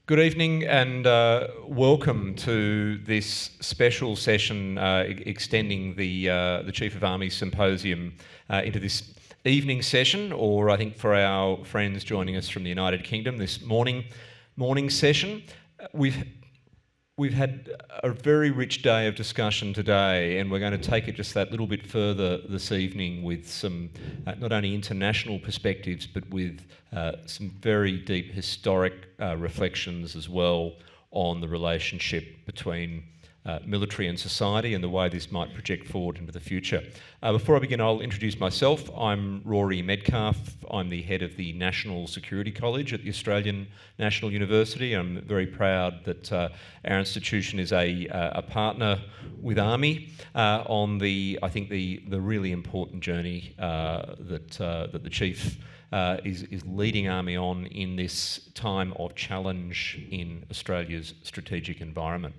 Good evening and welcome to this special session extending the Chief of Army Symposium into this evening session, or I think for our friends joining us from the United Kingdom, this morning session. We've had a very rich day of discussion today, and we're going to take it just that little bit further this evening with some not only international perspectives, but with some very deep historic reflections as well on the relationship between military and society and the way this might project forward into the future. Before I begin, I'll introduce myself. I'm Rory Medcalf. I'm the head of the National Security College at the Australian National University. I'm very proud that our institution is a partner with Army on the really important journey that the Chief is leading Army on in this time of challenge in Australia's strategic environment.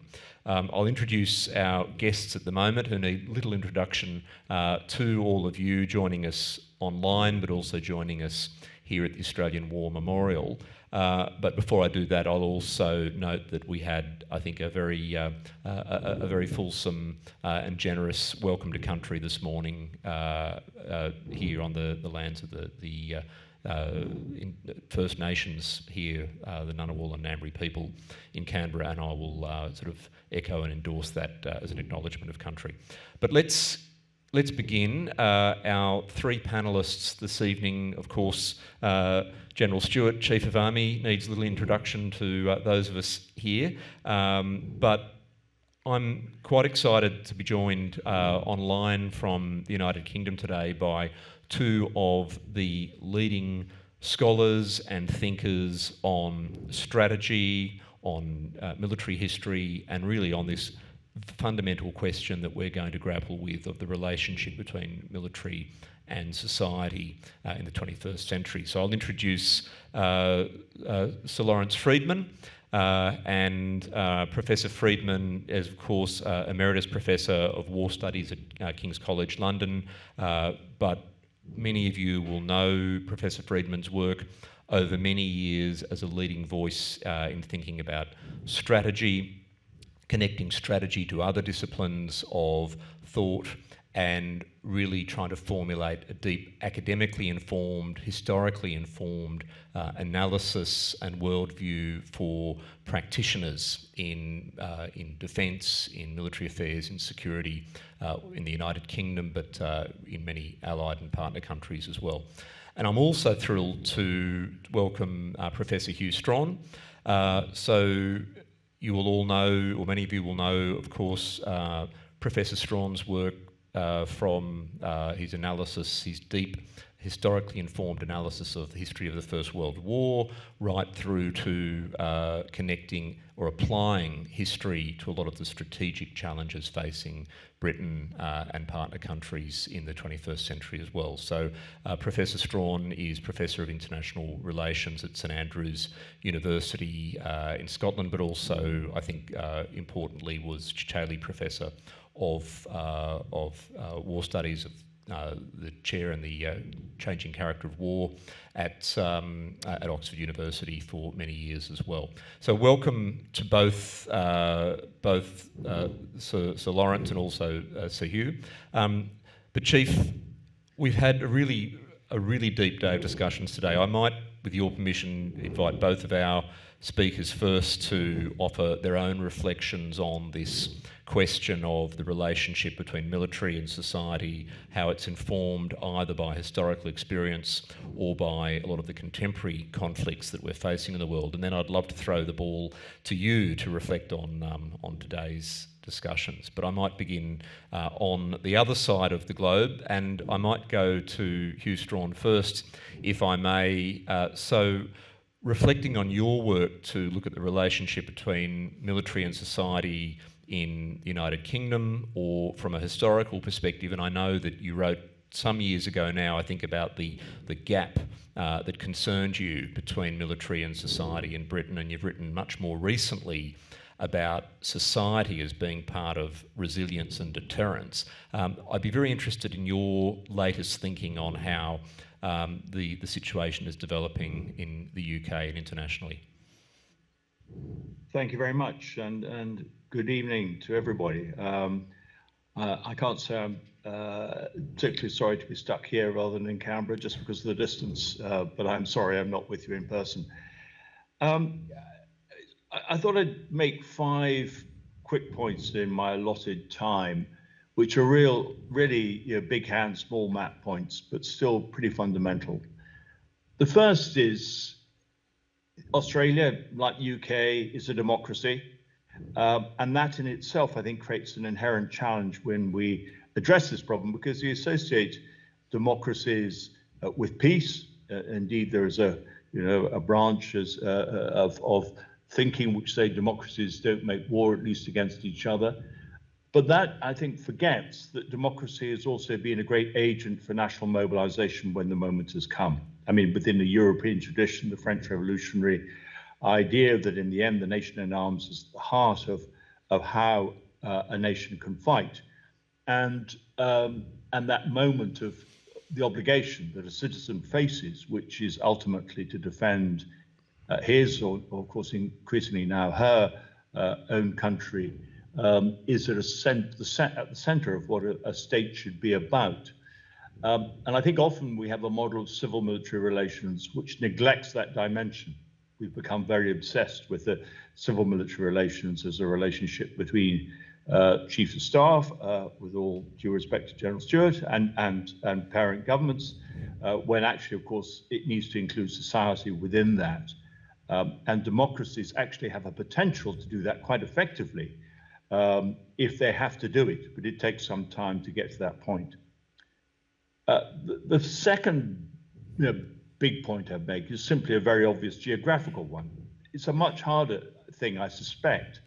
I'll introduce our guests at the moment who need little introduction to all of you joining us online, but also joining us here at the Australian War Memorial. But before I do that, I'll also note that we had, I think, a very fulsome and generous welcome to country this morning here on the lands of the First Nations here, the Ngunnawal and Ngambri people in Canberra, and I will sort of echo and endorse that as an acknowledgement of country. But let's begin. Our three panellists this evening, of course, General Stuart, Chief of Army, needs little introduction to those of us here, but I'm quite excited to be joined online from the United Kingdom today by two of the leading scholars and thinkers on strategy, on military history, and really on this fundamental question that we're going to grapple with of the relationship between military and society in the 21st century. So I'll introduce Sir Lawrence Freedman, and Professor Freedman is, of course, Emeritus Professor of War Studies at King's College London, but many of you will know Professor Freedman's work over many years as a leading voice in thinking about strategy, connecting strategy to other disciplines of thought, and really trying to formulate a deep academically informed, historically informed analysis and worldview for practitioners in defence, in military affairs, in security, in the United Kingdom, but in many allied and partner countries as well. And I'm also thrilled to welcome Professor Hugh Strachan. So you will all know, or many of you will know, of course, Professor Strachan's work from his analysis, his deep historically informed analysis of the history of the First World War, right through to connecting or applying history to a lot of the strategic challenges facing Britain and partner countries in the 21st century as well. So Professor Strachan is Professor of International Relations at St Andrews University in Scotland, but also, I think, importantly, was Chaley Professor of War Studies, of the chair in the changing character of war at Oxford University for many years as well. So welcome to both Sir Lawrence and also Sir Hugh. But Chief, we've had a really deep day of discussions today. I might, with your permission, invite both of our speakers first to offer their own reflections on this question of the relationship between military and society, how it's informed either by historical experience or by a lot of the contemporary conflicts that we're facing in the world. And then I'd love to throw the ball to you to reflect on today's discussions. But I might begin on the other side of the globe, and I might go to Hugh Strachan first, if I may. So reflecting on your work to look at the relationship between military and society in the United Kingdom, or from a historical perspective, and I know that you wrote some years ago now, I think, about the gap that concerned you between military and society in Britain, and you've written much more recently about society as being part of resilience and deterrence. I'd be very interested in your latest thinking on how the situation is developing in the UK and internationally. Thank you very much, and good evening to everybody. I can't say I'm particularly sorry to be stuck here rather than in Canberra just because of the distance, but I'm sorry I'm not with you in person. I thought I'd make 5 quick points in my allotted time, which are really big hand, small map points, but still pretty fundamental. The first is Australia, like UK, is a democracy. And that in itself, I think, creates an inherent challenge when we address this problem, because we associate democracies with peace. Indeed, there is a branch of thinking which say democracies don't make war, at least against each other. But that, I think, forgets that democracy has also been a great agent for national mobilization when the moment has come. I mean, within the European tradition, the French Revolutionary idea that in the end, the nation in arms is the heart of how a nation can fight. And that moment of the obligation that a citizen faces, which is ultimately to defend his, or of course increasingly now her own country, is at the center of what a state should be about. And I think often we have a model of civil military relations which neglects that dimension. We've become very obsessed with the civil military relations as a relationship between chiefs of staff, with all due respect to General Stuart, and parent governments, when actually, of course, it needs to include society within that. And democracies actually have a potential to do that quite effectively if they have to do it, but it takes some time to get to that point. The second big point I'd make is simply a very obvious geographical one. It's a much harder thing, I suspect,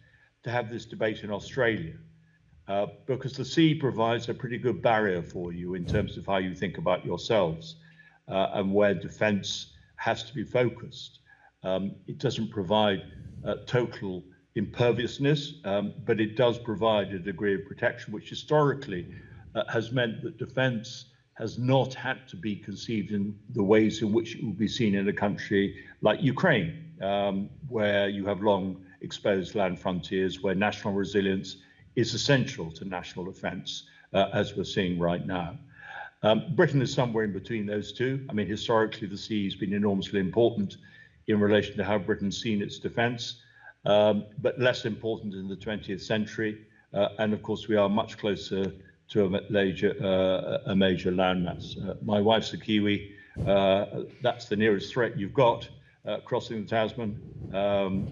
to have this debate in Australia, because the sea provides a pretty good barrier for you in terms of how you think about yourselves and where defence has to be focused. It doesn't provide total imperviousness, but it does provide a degree of protection, which historically has meant that defence has not had to be conceived in the ways in which it will be seen in a country like Ukraine, where you have long exposed land frontiers, where national resilience is essential to national defence, as we're seeing right now. Britain is somewhere in between those two. I mean, historically, the sea has been enormously important in relation to how Britain's seen its defence, but less important in the 20th century. And of course, we are much closer to a major landmass. My wife's a Kiwi. That's the nearest threat you've got, crossing the Tasman,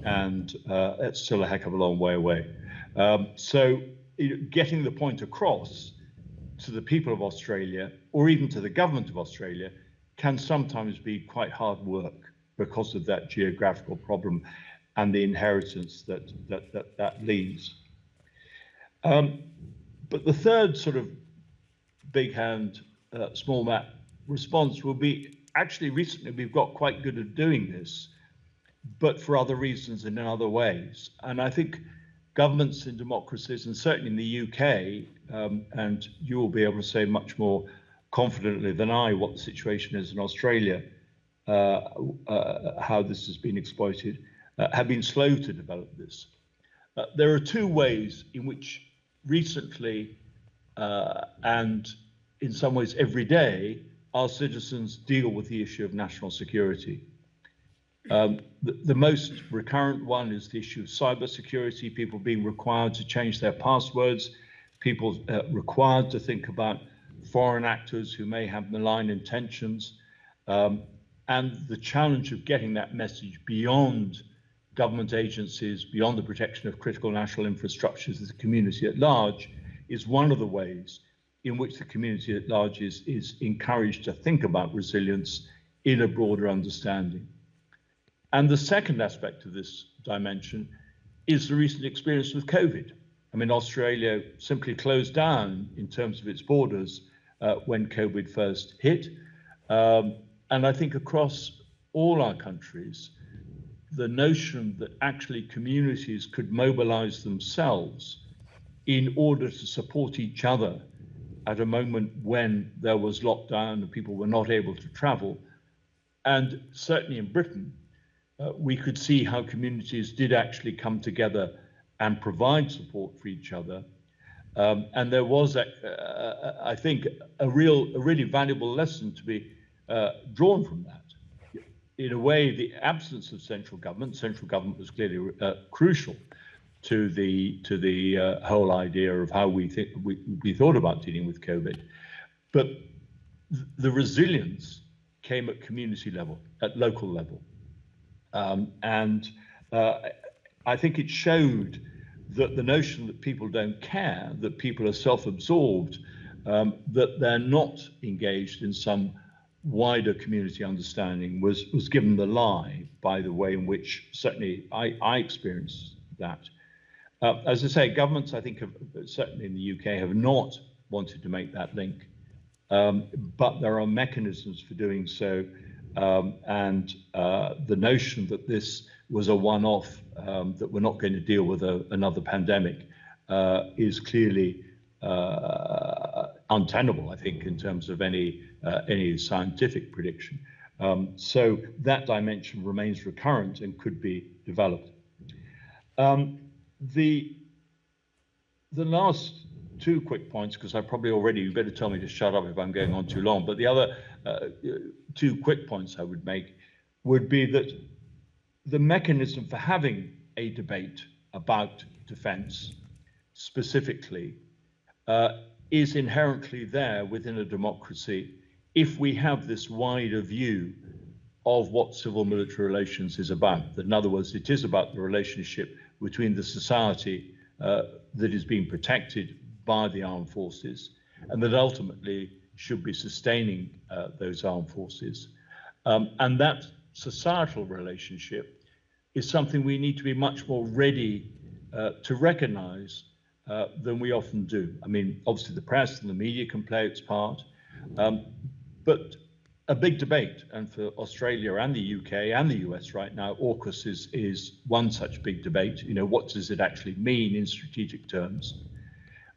and it's still a heck of a long way away. So getting the point across to the people of Australia, or even to the government of Australia, can sometimes be quite hard work because of that geographical problem and the inheritance that leaves. But the third sort of big hand, small map response will be, actually recently we've got quite good at doing this, but for other reasons and in other ways. And I think governments in democracies, and certainly in the UK, and you will be able to say much more confidently than I what the situation is in Australia, how this has been exploited, have been slow to develop this. There are 2 ways in which recently, and in some ways every day, our citizens deal with the issue of national security. The most recurrent one is the issue of cybersecurity, people being required to change their passwords, people required to think about foreign actors who may have malign intentions, and the challenge of getting that message beyond government agencies, beyond the protection of critical national infrastructures as the community at large, is one of the ways in which the community at large is encouraged to think about resilience in a broader understanding. And the second aspect of this dimension is the recent experience with COVID. I mean, Australia simply closed down in terms of its borders when COVID first hit. And I think across all our countries, the notion that actually communities could mobilize themselves in order to support each other at a moment when there was lockdown and people were not able to travel. And certainly in Britain, we could see how communities did actually come together and provide support for each other. And there was, I think, a really valuable lesson to be drawn from that. In a way, the absence of central government was clearly crucial to the whole idea of how we thought about dealing with COVID. But the resilience came at community level, at local level. And I think it showed that the notion that people don't care, that people are self-absorbed, that they're not engaged in some wider community understanding was given the lie by the way in which certainly I experienced that. As I say, governments, I think, certainly in the UK, have not wanted to make that link, but there are mechanisms for doing so. And the notion that this was a one-off, that we're not going to deal with another pandemic, is clearly untenable, I think, in terms of any scientific prediction. So that dimension remains recurrent and could be developed. The last two quick points, because I probably already, you better tell me to shut up if I'm going on too long, but the other two quick points I would make would be that the mechanism for having a debate about defense specifically is inherently there within a democracy if we have this wider view of what civil-military relations is about. In other words, it is about the relationship between the society that is being protected by the armed forces and that ultimately should be sustaining those armed forces. And that societal relationship is something we need to be much more ready to recognize than we often do. I mean, obviously the press and the media can play its part, but a big debate, and for Australia and the UK and the US right now, AUKUS is one such big debate. You know, what does it actually mean in strategic terms?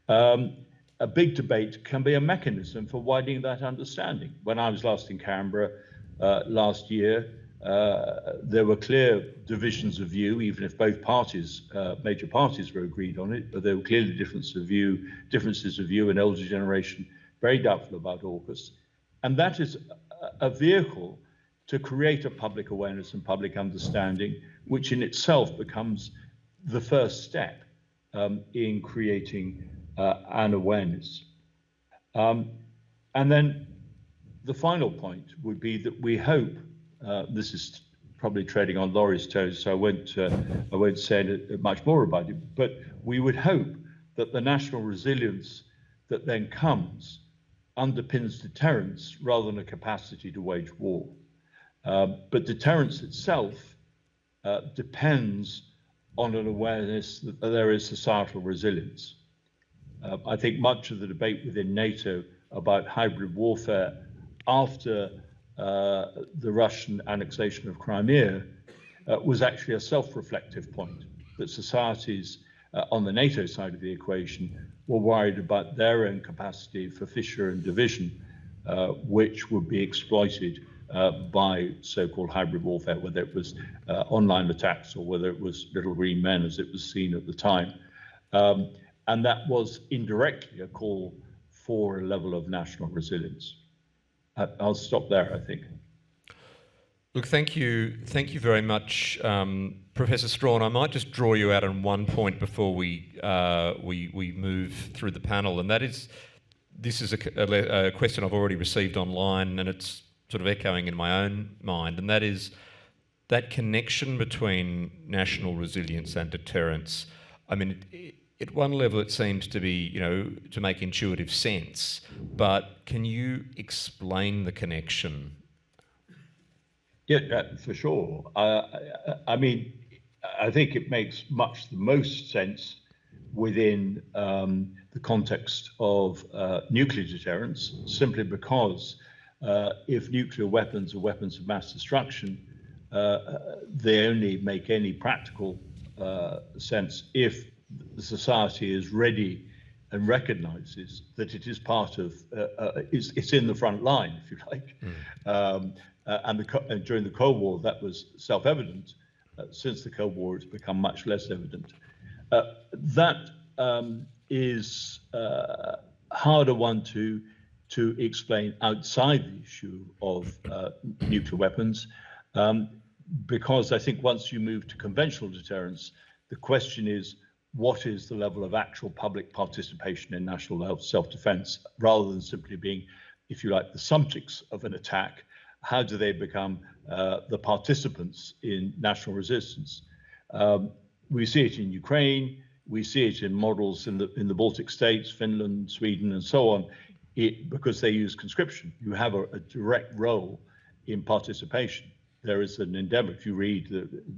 A big debate can be a mechanism for widening that understanding. When I was last in Canberra last year, there were clear divisions of view, even if both parties, major parties, were agreed on it, but there were clearly differences of view, an elder generation very doubtful about AUKUS. And that is a vehicle to create a public awareness and public understanding, which in itself becomes the first step in creating an awareness. And then the final point would be that we hope, this is probably treading on Laurie's toes, so I won't say much more about it, but we would hope that the national resilience that then comes underpins deterrence rather than a capacity to wage war. But deterrence itself depends on an awareness that there is societal resilience. I think much of the debate within NATO about hybrid warfare after the Russian annexation of Crimea was actually a self-reflective point, that societies on the NATO side of the equation were worried about their own capacity for fissure and division, which would be exploited by so-called hybrid warfare, whether it was online attacks or whether it was little green men as it was seen at the time. And that was indirectly a call for a level of national resilience. I'll stop there, I think. Look, thank you very much, Professor Strachan. I might just draw you out on one point before we move through the panel, and that is, this is a question I've already received online, and it's sort of echoing in my own mind, and that is that connection between national resilience and deterrence. I mean, at one level, it seems to be, to make intuitive sense, but can you explain the connection? Yeah, for sure. I mean, I think it makes the most sense within the context of nuclear deterrence, simply because if nuclear weapons are weapons of mass destruction, they only make any practical sense if the society is ready and recognizes that it is part of, it's in the front line, if you like. and during the Cold War, that was self-evident. Since the Cold War, it's become much less evident. That is a harder one to explain outside the issue of nuclear weapons, because I think once you move to conventional deterrence, the question is, what is the level of actual public participation in national self-defense, rather than simply being, if you like, the subjects of an attack? How do they become the participants in national resistance? We see it in Ukraine, we see it in models in the Baltic states, Finland, Sweden, and so on, because they use conscription. You have a direct role in participation. There is an endeavor, if you read,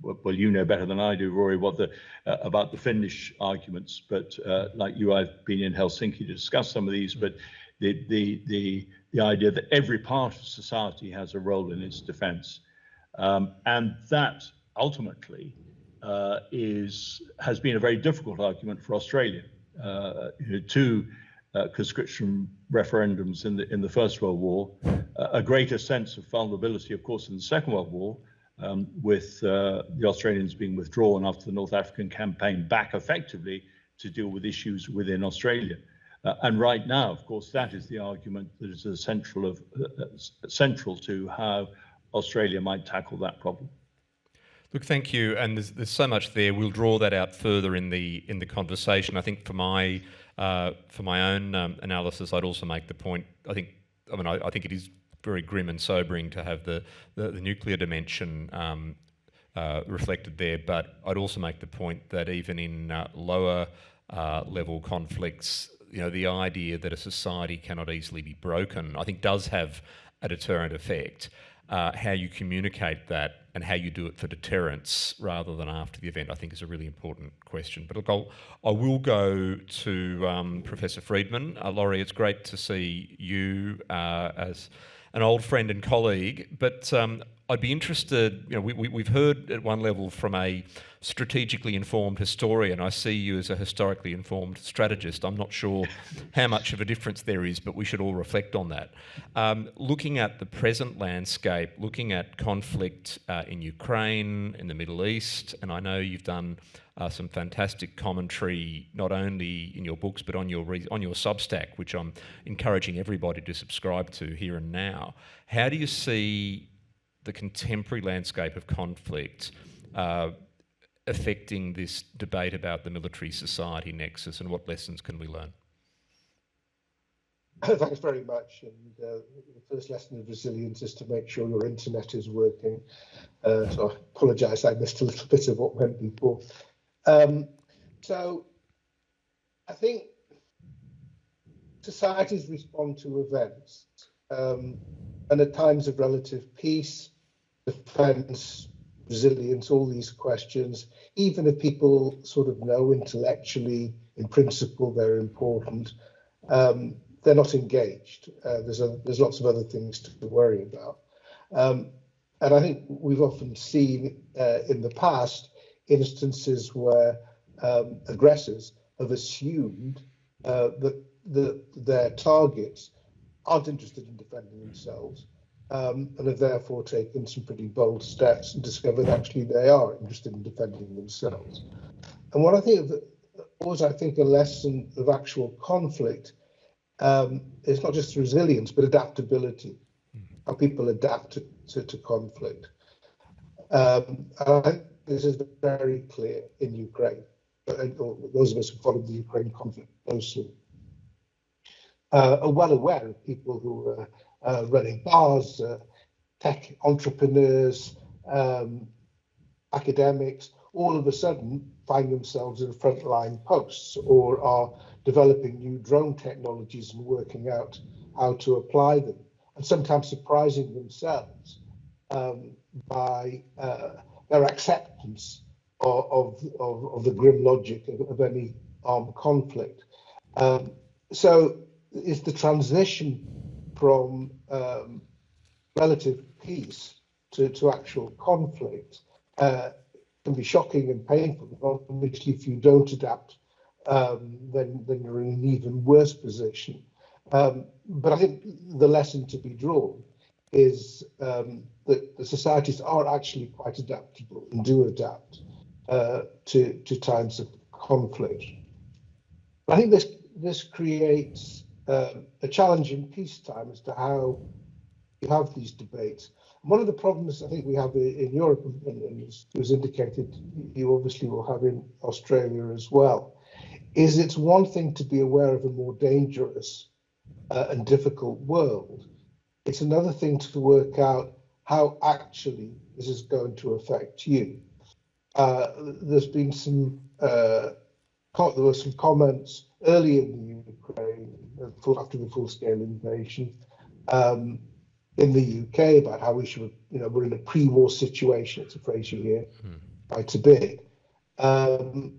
well, you know better than I do, Rory, what about the Finnish arguments, but like you, I've been in Helsinki to discuss some of these, but the idea that every part of society has a role in its defense. And that ultimately has been a very difficult argument for Australia. Two conscription referendums in the First World War, a greater sense of vulnerability, of course, in the Second World War, with the Australians being withdrawn after the North African campaign back effectively to deal with issues within Australia. And right now, of course, that is the argument that is central to how Australia might tackle that problem. Look, thank you. And there's so much there. We'll draw that out further in the conversation. I think for my own analysis, I'd also make the point. I think it is very grim and sobering to have the nuclear dimension reflected there. But I'd also make the point that even in lower level conflicts, the idea that a society cannot easily be broken, I think does have a deterrent effect. How you communicate that and how you do it for deterrence rather than after the event, I think is a really important question. But look, I will go to Professor Freedman. Rory, it's great to see you as an old friend and colleague, but I'd be interested, we've heard at one level from a strategically informed historian. I see you as a historically informed strategist. I'm not sure how much of a difference there is, but we should all reflect on that. Looking at the present landscape, looking at conflict in Ukraine, in the Middle East, and I know you've done some fantastic commentary, not only in your books, but on your Substack, which I'm encouraging everybody to subscribe to here and now. How do you see the contemporary landscape of conflict affecting this debate about the military-society nexus, and what lessons can we learn? Thanks very much. And the first lesson of resilience is to make sure your internet is working. So I apologise, I missed a little bit of what went before. So I think societies respond to events, and at times of relative peace, defence, resilience, all these questions, even if people sort of know intellectually, in principle, they're important, they're not engaged. There's lots of other things to worry about. And I think we've often seen in the past instances where aggressors have assumed that their targets aren't interested in defending themselves, and have therefore taken some pretty bold steps and discovered actually they are interested in defending themselves. And what I think was, a lesson of actual conflict is not just resilience, but adaptability, how people adapt to conflict. And I think this is very clear in Ukraine, or those of us who follow the Ukraine conflict closely are well aware of people who are running bars, tech entrepreneurs, academics, all of a sudden find themselves in frontline posts, or are developing new drone technologies and working out how to apply them, and sometimes surprising themselves by their acceptance of the grim logic of any armed conflict. So it's the transition from relative peace to actual conflict can be shocking and painful. Obviously, if you don't adapt, then you're in an even worse position. But I think the lesson to be drawn is that the societies are actually quite adaptable and do adapt to times of conflict. I think this creates a challenge in peacetime as to how you have these debates. One of the problems I think we have in Europe, and as was indicated, you obviously will have in Australia as well, is it's one thing to be aware of a more dangerous and difficult world. It's another thing to work out how actually this is going to affect you. There's been there were some comments early in the Ukraine, after the full-scale invasion, in the UK about how we should, we're in a pre-war situation. It's a phrase you hear quite a bit. And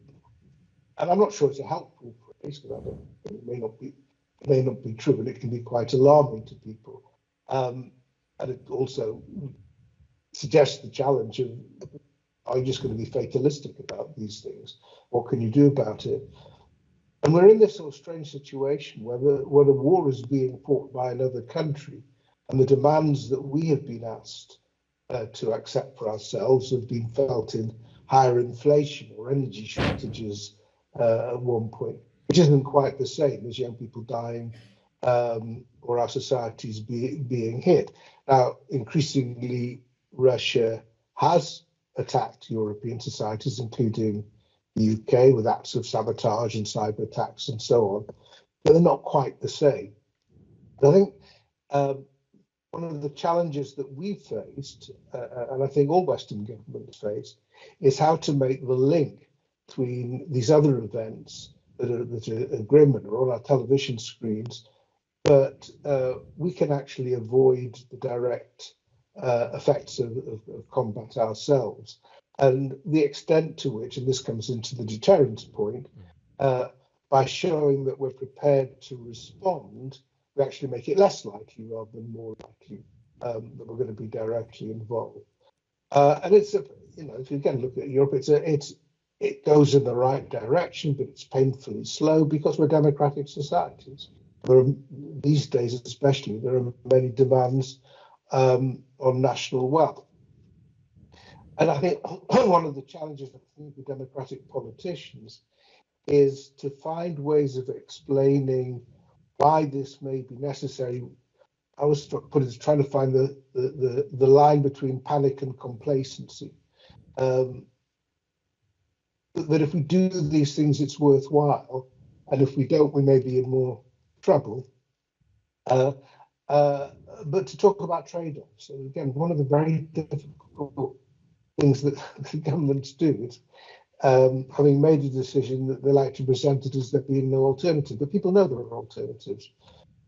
I'm not sure it's a helpful phrase, because it may not be true, and it can be quite alarming to people. And it also suggests the challenge of, are you just going to be fatalistic about these things? What can you do about it? And we're in this sort of strange situation where the war is being fought by another country, and the demands that we have been asked to accept for ourselves have been felt in higher inflation or energy shortages at one point, which isn't quite the same as young people dying or our societies being hit. Now, increasingly, Russia has attacked European societies, including the UK, with acts of sabotage and cyber attacks and so on, but they're not quite the same. I think one of the challenges that we've faced, and I think all Western governments face, is how to make the link between these other events that are grim and are on our television screens, but we can actually avoid the direct effects of combat ourselves. And the extent to which, and this comes into the deterrence point, by showing that we're prepared to respond, we actually make it less likely rather than more likely that we're going to be directly involved. And it's, if you again look at Europe, it goes in the right direction, but it's painfully slow because we're democratic societies. These days, especially, there are many demands on national wealth. And I think one of the challenges with democratic politicians is to find ways of explaining why this may be necessary. I was trying to find the line between panic and complacency. That if we do these things, it's worthwhile, and if we don't, we may be in more trouble. But to talk about trade-offs, and again, one of the very difficult things that the governments do is, having made a decision, that they like to present it as there being no alternative, but people know there are alternatives.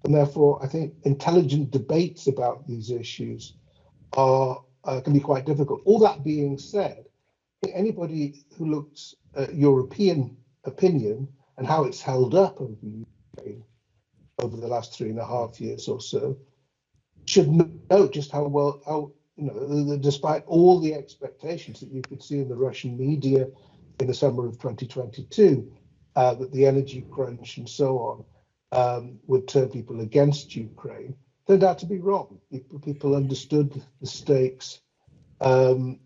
And therefore, I think intelligent debates about these issues can be quite difficult. All that being said, anybody who looks at European opinion and how it's held up over Ukraine over the last 3.5 years or so should know just how well, despite all the expectations that you could see in the Russian media in the summer of 2022, that the energy crunch and so on would turn people against Ukraine, turned out to be wrong. People understood the stakes, and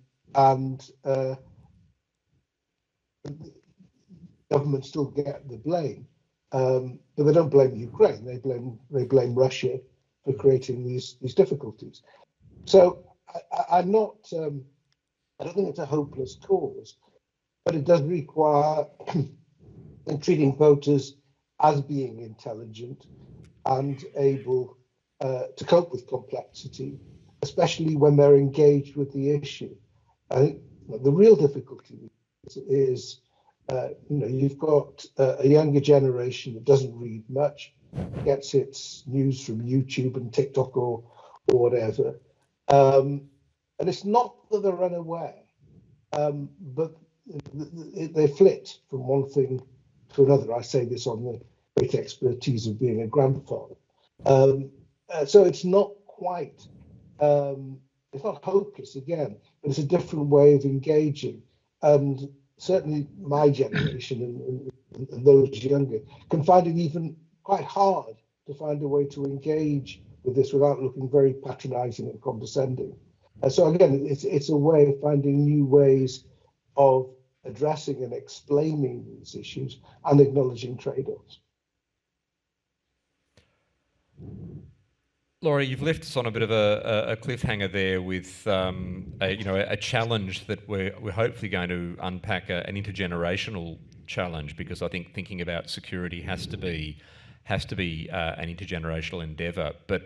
governments still get the blame, but they don't blame Ukraine. They blame Russia for creating these difficulties. So I'm not. I don't think it's a hopeless cause, but it does require treating voters as being intelligent and able to cope with complexity, especially when they're engaged with the issue. I think the real difficulty is, you've got a younger generation that doesn't read much, gets its news from YouTube and TikTok or whatever. And it's not that they're unaware, but they flit from one thing to another. I say this on the great expertise of being a grandfather. So it's not quite, it's not hopeless again, but it's a different way of engaging. And certainly my generation and those younger can find it even quite hard to find a way to engage with this without looking very patronising and condescending. So again, it's a way of finding new ways of addressing and explaining these issues and acknowledging trade-offs. Rory, you've left us on a bit of a cliffhanger there with a challenge that we're hopefully going to unpack, an intergenerational challenge, because I think thinking about security has to be an intergenerational endeavour. But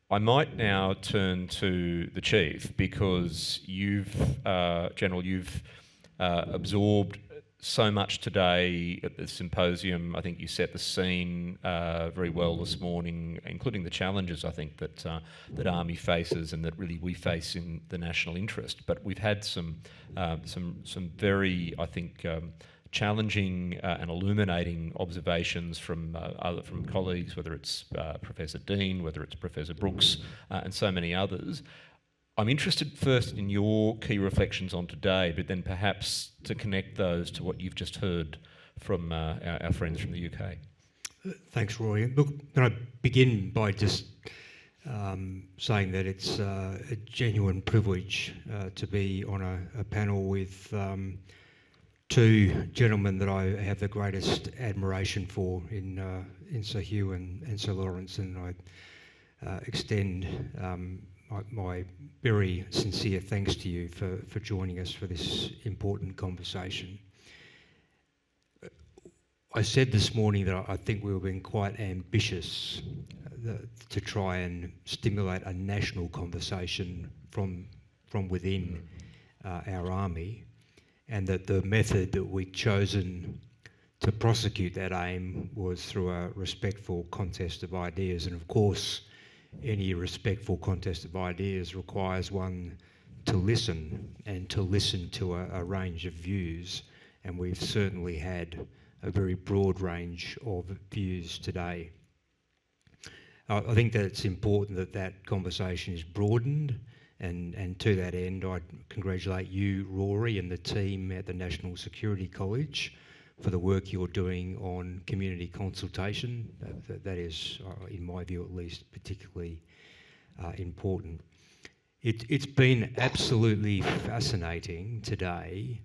I might now turn to the Chief, because General, you've absorbed so much today at the symposium. I think you set the scene very well this morning, including the challenges I think that Army faces and that really we face in the national interest. But we've had some very, I think, challenging and illuminating observations from colleagues, whether it's Professor Dean, whether it's Professor Brooks, and so many others. I'm interested first in your key reflections on today, but then perhaps to connect those to what you've just heard from our friends from the UK. Thanks, Rory. Look, can I begin by just saying that it's a genuine privilege to be on a panel with two gentlemen that I have the greatest admiration for in Sir Hugh and Sir Lawrence, and I extend my very sincere thanks to you for joining us for this important conversation. I said this morning that I think we were being quite ambitious to try and stimulate a national conversation from within our army, and that the method that we'd chosen to prosecute that aim was through a respectful contest of ideas. And of course, any respectful contest of ideas requires one to listen, and to listen to a range of views. And we've certainly had a very broad range of views today. I think that it's important that that conversation is broadened, and to that end, I congratulate you, Rory, and the team at the National Security College for the work you're doing on community consultation. That is, in my view at least, particularly important. It's been absolutely fascinating today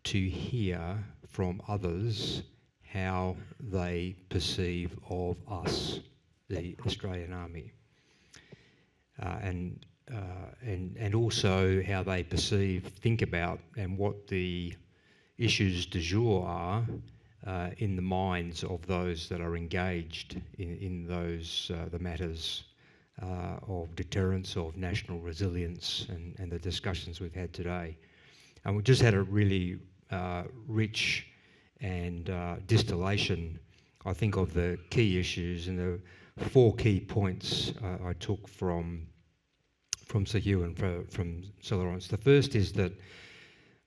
to hear from others how they perceive of us, the Australian Army, and also how they think about, and what the issues du jour are in the minds of those that are engaged in those the matters of deterrence, of national resilience, and the discussions we've had today. And we just had a really rich and distillation, I think, of the key issues, and the 4 key points I took from Sir Hugh and from Sir Lawrence. The first is that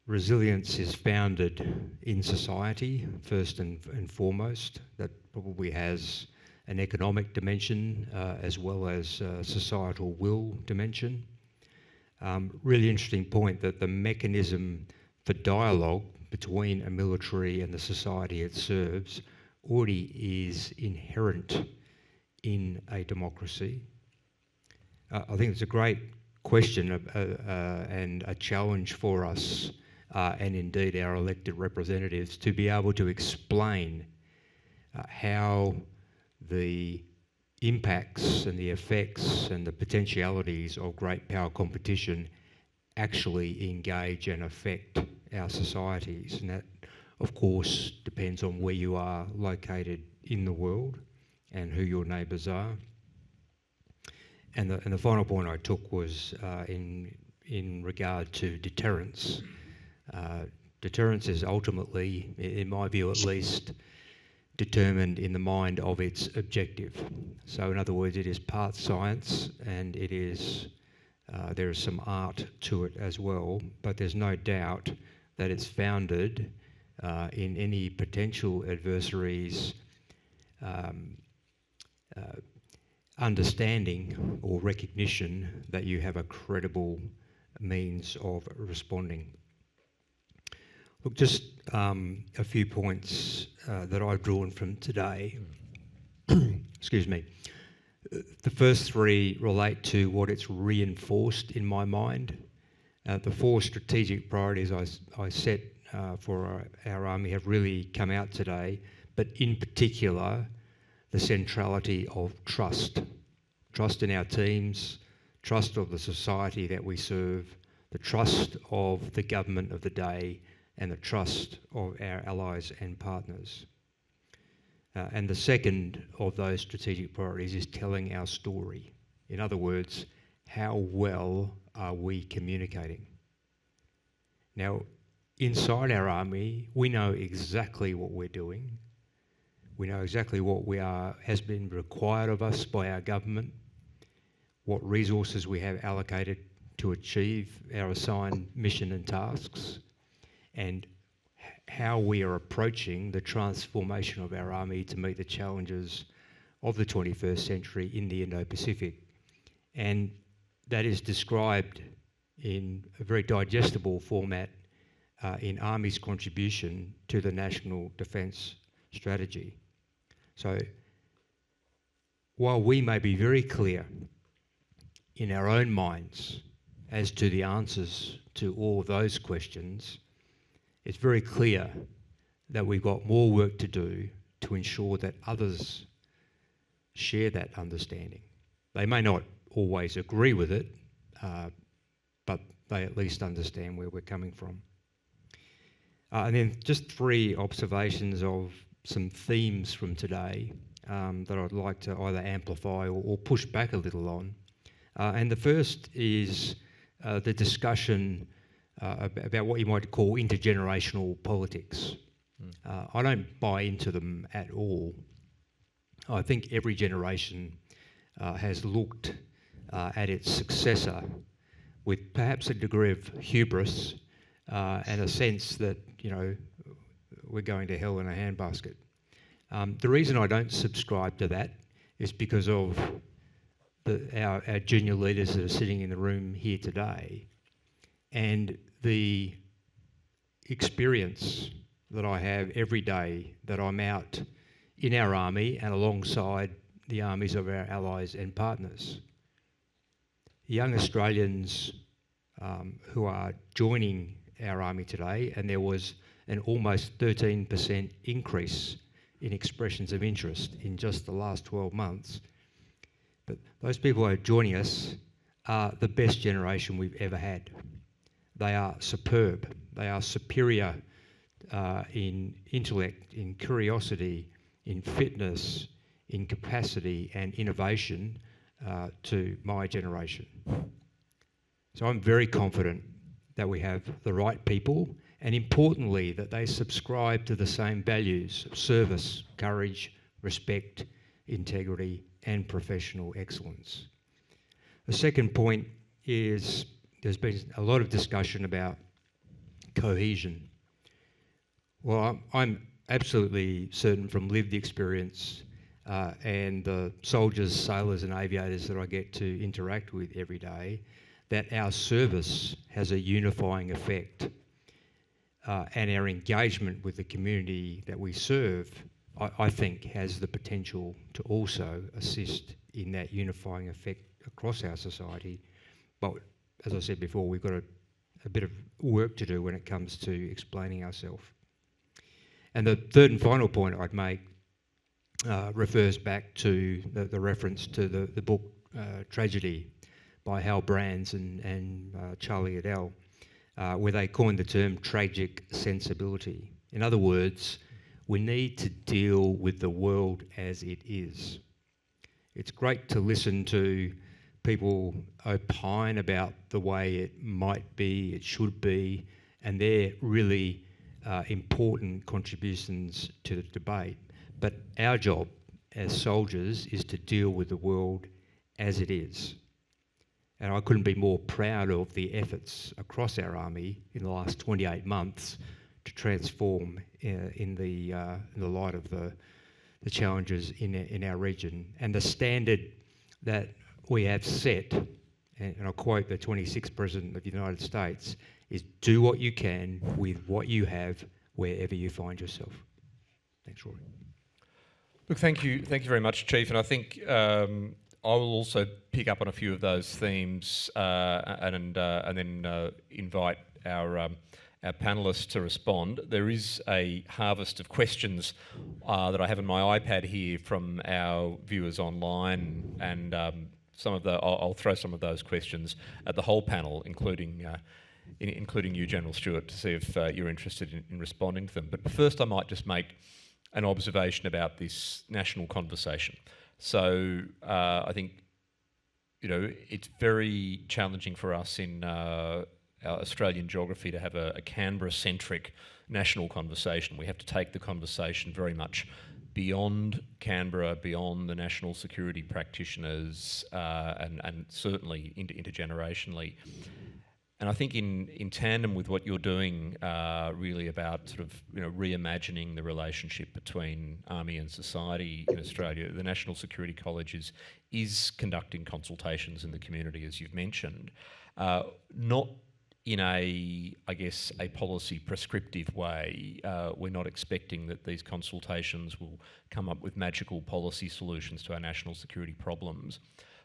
resilience is founded in society, first and foremost. That probably has an economic dimension as well as a societal will dimension. Really interesting point that the mechanism for dialogue between a military and the society it serves already is inherent in a democracy. I think it's a great question and a challenge for us and indeed our elected representatives to be able to explain how the impacts and the effects and the potentialities of great power competition actually engage and affect our societies. And that, of course, depends on where you are located in the world and who your neighbours are. And the final point I took was in regard to deterrence. Deterrence is ultimately, in my view at least, determined in the mind of its objective. So in other words, it is part science, and it is there is some art to it as well, but there's no doubt that it's founded in any potential adversaries' understanding or recognition that you have a credible means of responding. Look, just a few points that I've drawn from today. Excuse me. The first three relate to what it's reinforced in my mind. The four strategic priorities I set for our Army have really come out today, but in particular, the centrality of trust. Trust in our teams, trust of the society that we serve, the trust of the government of the day, and the trust of our allies and partners. And the second of those strategic priorities is telling our story. In other words, how well are we communicating? Now, inside our Army, we know exactly what we're doing. We know exactly what has been required of us by our government, what resources we have allocated to achieve our assigned mission and tasks, and how we are approaching the transformation of our Army to meet the challenges of the 21st century in the Indo-Pacific. And that is described in a very digestible format in Army's contribution to the National Defence Strategy. So while we may be very clear in our own minds as to the answers to all of those questions, it's very clear that we've got more work to do to ensure that others share that understanding. They may not always agree with it, but they at least understand where we're coming from. And then just three observations of some themes from today that I'd like to either amplify or push back a little on. And the first is the discussion about what you might call intergenerational politics. I don't buy into them at all. I think every generation has looked at its successor with perhaps a degree of hubris and a sense that, we're going to hell in a handbasket. The reason I don't subscribe to that is because of our junior leaders that are sitting in the room here today, and the experience that I have every day that I'm out in our Army and alongside the armies of our allies and partners. Young Australians who are joining our Army today, and there was an almost 13% increase in expressions of interest in just the last 12 months. But those people who are joining us are the best generation we've ever had. They are superb. They are superior in intellect, in curiosity, in fitness, in capacity and innovation to my generation. So I'm very confident that we have the right people, and importantly, that they subscribe to the same values of service, courage, respect, integrity, and professional excellence. The second point is there's been a lot of discussion about cohesion. Well, I'm absolutely certain from lived experience and the soldiers, sailors and aviators that I get to interact with every day, that our service has a unifying effect and our engagement with the community that we serve, I think, has the potential to also assist in that unifying effect across our society. But as I said before, we've got a bit of work to do when it comes to explaining ourselves. And the third and final point I'd make refers back to the reference to the book Tragedy by Hal Brands and Charlie Adell, where they coined the term tragic sensibility. In other words, we need to deal with the world as it is. It's great to listen to people opine about the way it might be, it should be, and they're really important contributions to the debate. But our job as soldiers is to deal with the world as it is. And I couldn't be more proud of the efforts across our Army in the last 28 months to transform in the light of the challenges in our region. And the standard that we have set, and I'll quote the 26th President of the United States, is do what you can with what you have wherever you find yourself. Thanks, Rory. Look, thank you very much, Chief. And I think will also pick up on a few of those themes and then invite our panellists to respond. There is a harvest of questions that I have on my iPad here from our viewers online, and I'll throw some of those questions at the whole panel, including you, General Stuart, to see if you're interested in responding to them. But first, I might just make an observation about this national conversation. So I think, it's very challenging for us in our Australian geography to have a Canberra-centric national conversation. We have to take the conversation very much beyond Canberra, beyond the national security practitioners, and certainly intergenerationally. And I think in tandem with what you're doing, really about sort of reimagining the relationship between army and society in Australia, the National Security College is conducting consultations in the community, as you've mentioned, not in a policy prescriptive way. We're not expecting that these consultations will come up with magical policy solutions to our national security problems.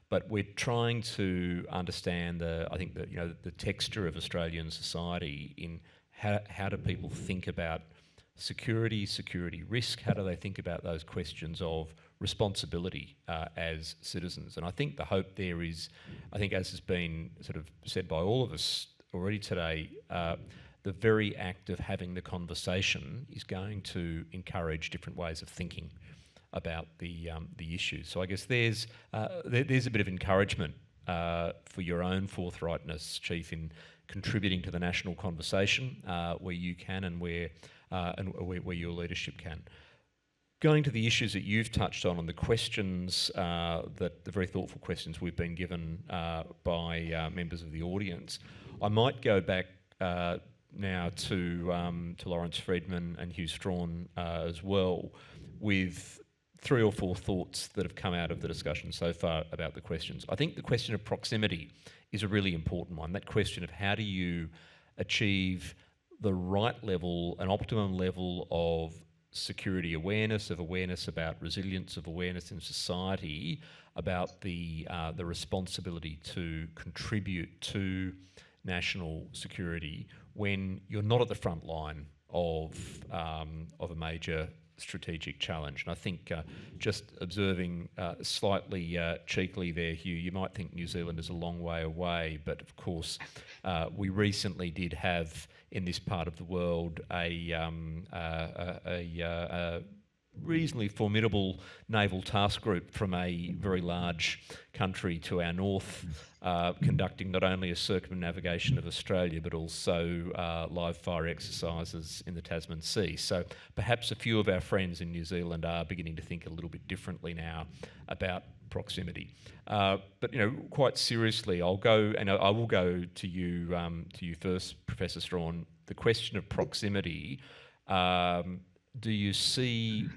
But we're trying to understand the texture of Australian society in how do people think about security risk, how do they think about those questions of responsibility as citizens. And I think the hope there is, as has been sort of said by all of us already today, the very act of having the conversation is going to encourage different ways of thinking about the issues. So I guess there's a bit of encouragement for your own forthrightness, Chief, in contributing to the national conversation where you can and where your leadership can. Going to the issues that you've touched on and the questions the very thoughtful questions we've been given by members of the audience, I might go back now to Lawrence Freedman and Hugh Strachan as well, with 3 or 4 thoughts that have come out of the discussion so far about the questions. I think the question of proximity is a really important one. That question of how do you achieve the right level, an optimum level of security awareness, of awareness about resilience, of awareness in society, about the responsibility to contribute to national security when you're not at the front line of a major strategic challenge. And I think just observing slightly cheekily there, Hugh, you might think New Zealand is a long way away, but of course we recently did have in this part of the world a reasonably formidable naval task group from a very large country to our north, conducting not only a circumnavigation of Australia but also live fire exercises in the Tasman Sea. So perhaps a few of our friends in New Zealand are beginning to think a little bit differently now about proximity. But quite seriously, I will go to you first, Professor Strachan. The question of proximity. Do you see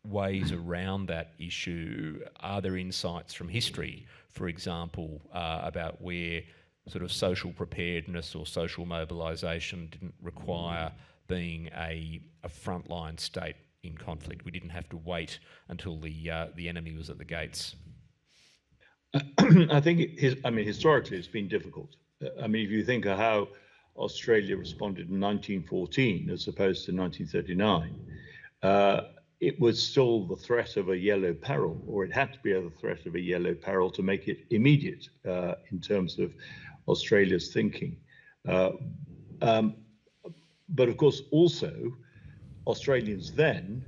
ways around that issue? Are there insights from history, for example, about where sort of social preparedness or social mobilisation didn't require being a frontline state in conflict? We didn't have to wait until the enemy was at the gates. I think historically it's been difficult. If you think of how Australia responded in 1914 as opposed to 1939, it was still the threat of a yellow peril, or it had to be the threat of a yellow peril to make it immediate in terms of Australia's thinking. But of course, also, Australians then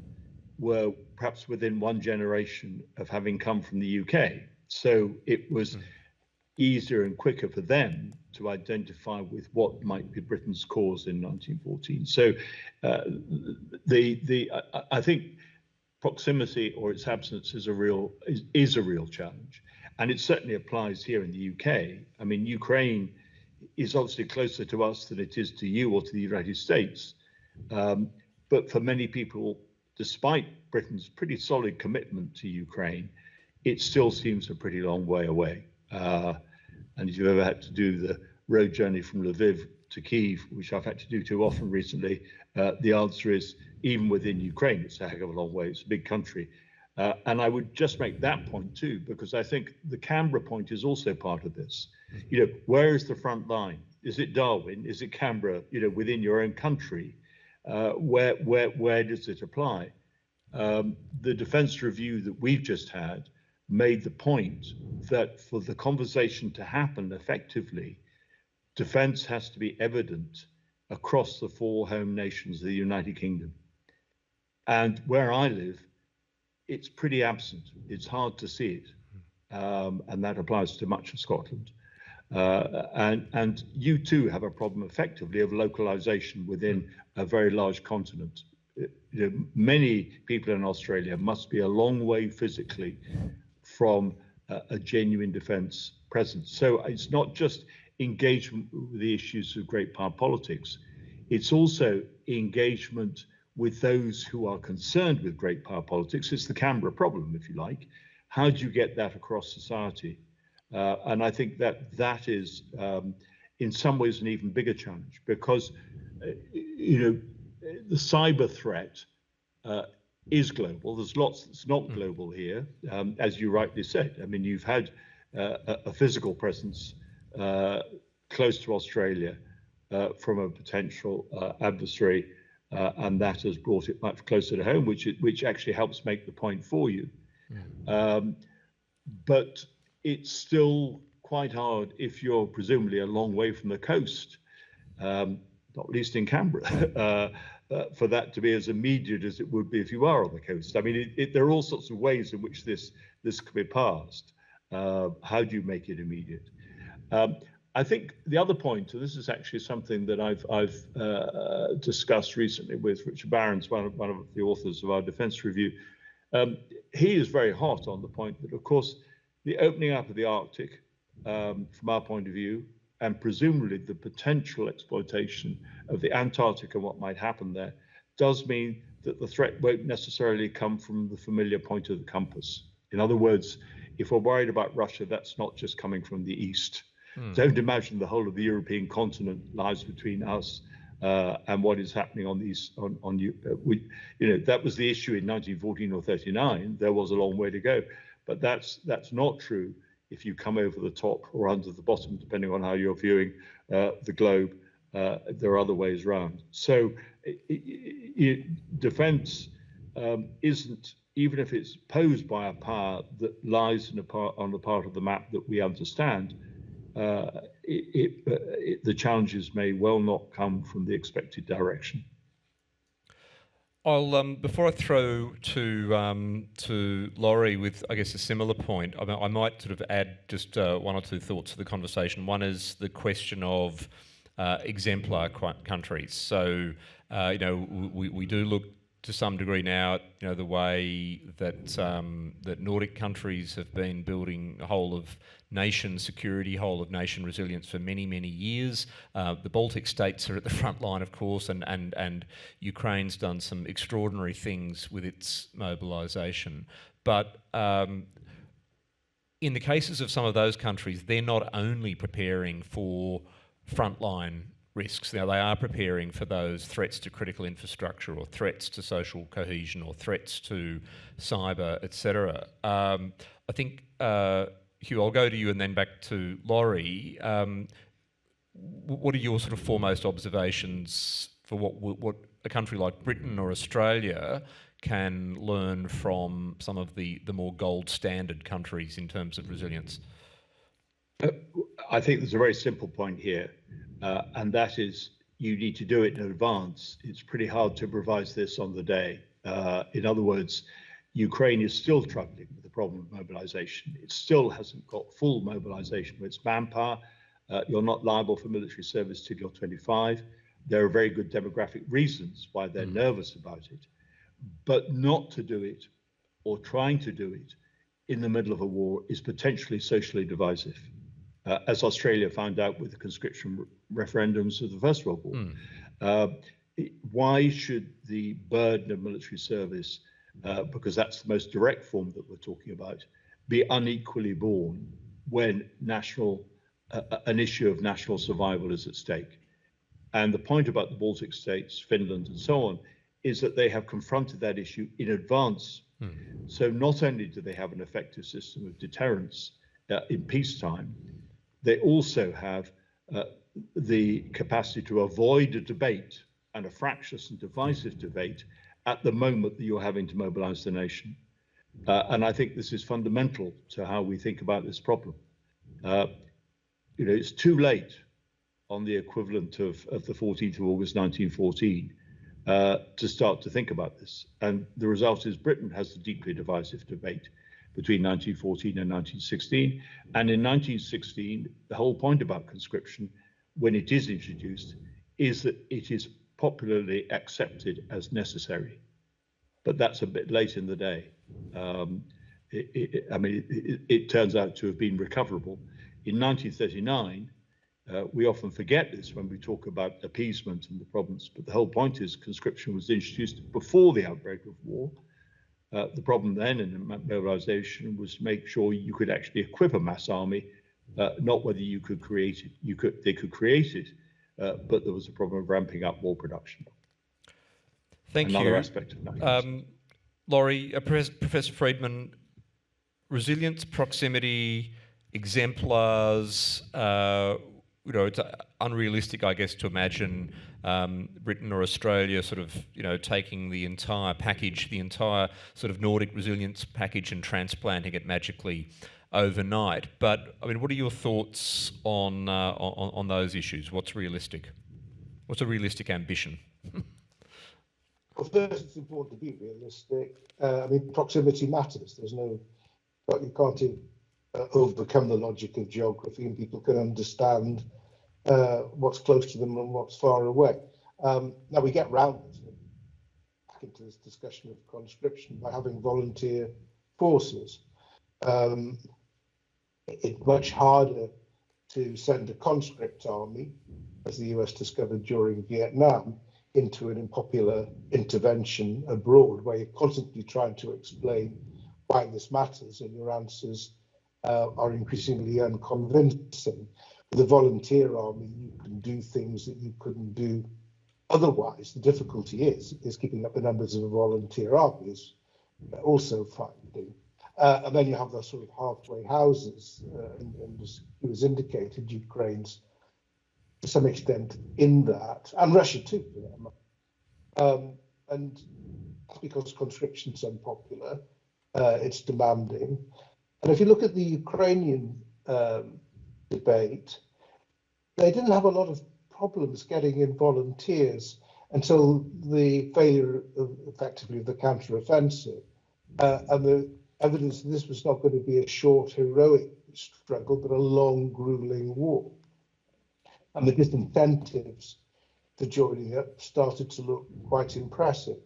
were perhaps within one generation of having come from the UK. So it was easier and quicker for them to identify with what might be Britain's cause in 1914. So I think proximity or its absence is a real challenge, and it certainly applies here in the UK. Ukraine is obviously closer to us than it is to you or to the United States, but for many people, despite Britain's pretty solid commitment to Ukraine, it still seems a pretty long way away. And if you've ever had to do the road journey from Lviv to Kyiv, which I've had to do too often recently, the answer is, even within Ukraine, it's a heck of a long way. It's a big country. And I would just make that point too, because I think the Canberra point is also part of this. Where is the front line? Is it Darwin? Is it Canberra? Within your own country, where does it apply? The defence review that we've just had made the point that for the conversation to happen effectively, defence has to be evident across the 4 home nations of the United Kingdom. And where I live, it's pretty absent. It's hard to see it. And that applies to much of Scotland. And you too have a problem effectively of localization within a very large continent. Many people in Australia must be a long way physically from a genuine defence presence. So it's not just engagement with the issues of great power politics, it's also engagement with those who are concerned with great power politics. It's the Canberra problem, if you like. How do you get that across society? And I think that is, in some ways, an even bigger challenge, because, the cyber threat is global. There's lots that's not global here, as you rightly said. I mean, you've had a physical presence close to Australia from a potential adversary, and that has brought it much closer to home, which actually helps make the point for you. But it's still quite hard if you're presumably a long way from the coast, not least in Canberra, for that to be as immediate as it would be if you are on the coast. I mean, there are all sorts of ways in which this could be passed. How do you make it immediate? I think the other point, and this is actually something that I've discussed recently with Richard Barron's, one of the authors of our defence review. He is very hot on the point that, of course, the opening up of the Arctic, from our point of view, and presumably the potential exploitation of the Antarctic and what might happen there, does mean that the threat won't necessarily come from the familiar point of the compass. In other words, if we're worried about Russia, that's not just coming from the east. Don't imagine the whole of the European continent lies between us and what is happening on these. That was the issue in 1914 or 39. There was a long way to go, but that's not true if you come over the top or under the bottom, depending on how you're viewing the globe. There are other ways around. So defence isn't, even if it's posed by a power that lies on the part of the map that we understand, the challenges may well not come from the expected direction. I'll before I throw to Rory with, I guess, a similar point, I might sort of add just one or two thoughts to the conversation. One is the question of exemplar countries. So we do look to some degree now at the way that that Nordic countries have been building a whole of nation security, whole of nation resilience for many, many years. The Baltic states are at the front line, of course, and Ukraine's done some extraordinary things with its mobilisation. But in the cases of some of those countries, they're not only preparing for frontline risks. Now, they are preparing for those threats to critical infrastructure or threats to social cohesion or threats to cyber, etc. I think, Hugh, I'll go to you and then back to Rory. What are your sort of foremost observations for what a country like Britain or Australia can learn from some of the more gold standard countries in terms of resilience? I think there's a very simple point here, and that is you need to do it in advance. It's pretty hard to improvise this on the day. In other words, Ukraine is still struggling with the problem of mobilization. It still hasn't got full mobilization with its manpower. You're not liable for military service till you're 25. There are very good demographic reasons why they're nervous about it. But not to do it or trying to do it in the middle of a war is potentially socially divisive, as Australia found out with the conscription referendums of the First World War. Why should the burden of military service, because that's the most direct form that we're talking about, be unequally borne when an issue of national survival is at stake? And the point about the Baltic states, Finland and so on, is that they have confronted that issue in advance So not only do they have an effective system of deterrence in peacetime, they also have the capacity to avoid a debate, and a fractious and divisive debate, at the moment that you're having to mobilize the nation. And I think this is fundamental to how we think about this problem. It's too late on the equivalent of the 14th of August 1914 to start to think about this. And the result is Britain has a deeply divisive debate between 1914 and 1916. And in 1916, the whole point about conscription, when it is introduced, is that it is popularly accepted as necessary. But that's a bit late in the day. It turns out to have been recoverable. In 1939, we often forget this when we talk about appeasement and the problems, but the whole point is conscription was introduced before the outbreak of war. The problem then in mobilization was to make sure you could actually equip a mass army, not whether you could create it. They could create it, but there was a problem of ramping up war production. Thank you. Another aspect of that. Rory, Professor Freedman, resilience, proximity, exemplars, it's unrealistic, I guess, to imagine Britain or Australia sort of, taking the entire package, the entire sort of Nordic resilience package and transplanting it magically overnight. But, what are your thoughts on those issues? What's realistic? What's a realistic ambition? Well, first, it's important to be realistic. Proximity matters. You can't overcome the logic of geography, and people can understand what's close to them and what's far away. Now we get round back into this discussion of conscription by having volunteer forces. It's much harder to send a conscript army, as the US discovered during Vietnam, into an unpopular intervention abroad, where you're constantly trying to explain why this matters, and your answers are increasingly unconvincing. With a volunteer army, you can do things that you couldn't do otherwise. The difficulty is keeping up the numbers of a volunteer army is also finding. And then you have those sort of halfway houses, and as it was indicated, Ukraine's to some extent in that, and Russia too, for that matter. And because conscription's unpopular, it's demanding. And if you look at the Ukrainian debate, they didn't have a lot of problems getting in volunteers until the failure effectively of the counter-offensive, and the evidence that this was not going to be a short, heroic struggle, but a long, grueling war. And the disincentives to joining up started to look quite impressive.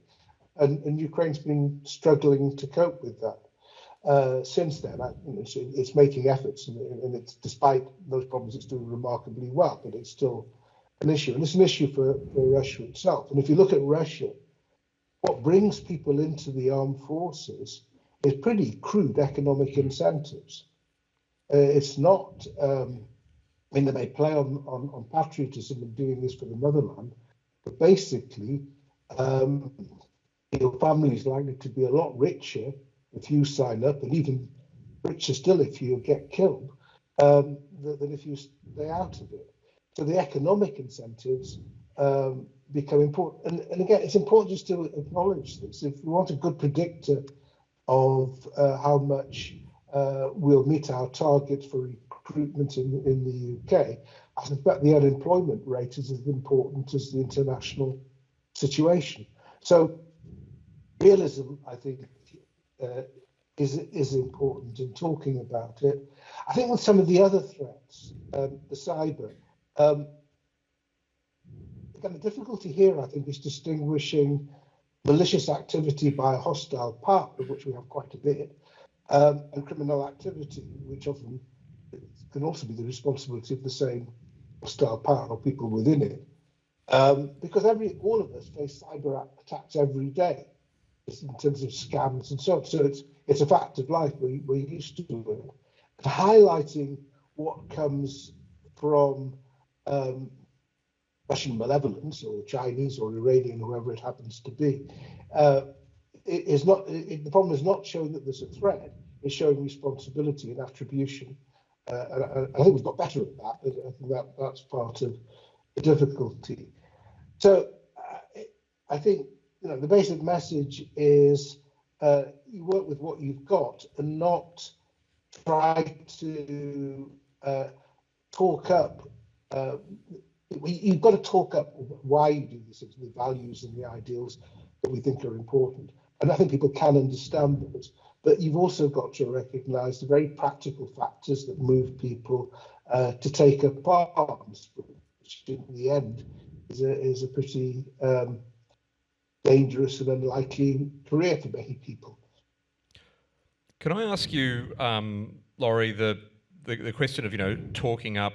And Ukraine's been struggling to cope with that since then. It's making efforts, and it's, despite those problems, it's doing remarkably well, but it's still an issue. And it's an issue for Russia itself. And if you look at Russia, what brings people into the armed forces is pretty crude economic incentives. It's not... they may play on patriotism and doing this for the motherland, but basically, your family is likely to be a lot richer if you sign up, and even richer still if you get killed, than if you stay out of it. So the economic incentives become important. And again, it's important just to acknowledge this. If we want a good predictor of how much we'll meet our targets for recruitment in the UK, I suspect the unemployment rate is as important as the international situation. So realism, I think, is important in talking about it. I think with some of the other threats, the cyber, again, the difficulty here, I think, is distinguishing malicious activity by a hostile partner, of which we have quite a bit, and criminal activity, which often can also be the responsibility of the same hostile partner or people within it. Because all of us face cyber attacks every day, in terms of scams and so on. So it's a fact of life. We're used to it. But highlighting what comes from Russian malevolence, or Chinese or Iranian, whoever it happens to be, the problem is not showing that there's a threat, it's showing responsibility and attribution. And I think we've got better at that, but I think that's part of the difficulty. So I think the basic message is you work with what you've got and not try to talk up. You've got to talk up why you do these things, the values and the ideals that we think are important. And I think people can understand those. But you've also got to recognise the very practical factors that move people to take up arms, which in the end is a pretty dangerous and unlikely career for many people. Can I ask you, Rory, the question of talking up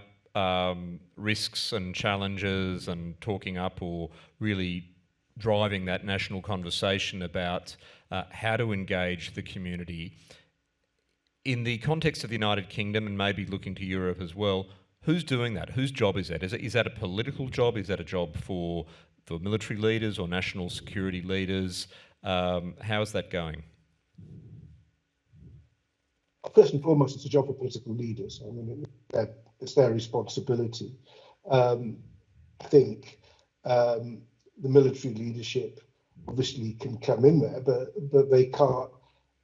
risks and challenges and talking up or really driving that national conversation about how to engage the community. In the context of the United Kingdom and maybe looking to Europe as well, who's doing that? Whose job is that? Is that a political job? Is that a job for military leaders or national security leaders? How is that going? First and foremost, it's a job for political leaders. I mean, it's their responsibility. I think the military leadership obviously can come in there, but they can't.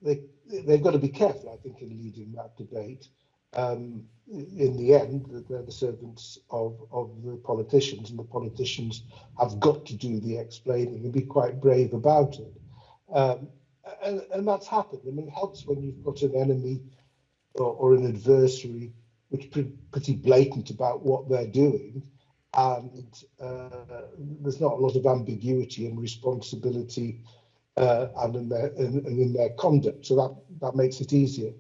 They've got to be careful, I think, in leading that debate. In the end, they're the servants of the politicians, and the politicians have got to do the explaining and be quite brave about it. And that's happened. I mean, it helps when you've got an enemy or an adversary which is pretty blatant about what they're doing, and there's not a lot of ambiguity and responsibility and in their conduct. So that makes it easier.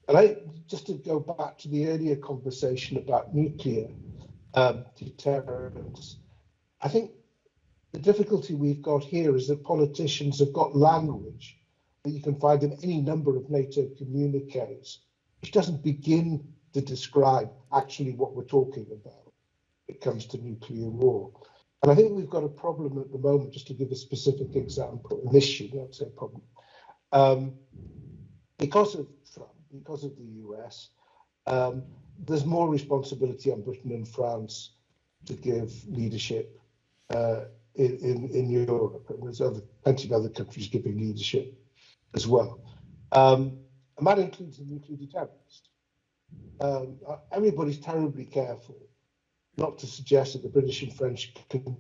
And just to go back to the earlier conversation about nuclear deterrence, I think the difficulty we've got here is that politicians have got language that you can find in any number of NATO communiques, which doesn't begin to describe actually what we're talking about when it comes to nuclear war. And I think we've got a problem at the moment, just to give a specific example, an issue, not say problem. Because of Trump, because of the US, there's more responsibility on Britain and France to give leadership in Europe, and there's plenty of other countries giving leadership as well. And that includes the nuclear deterrence. Everybody's terribly careful not to suggest that the British and French can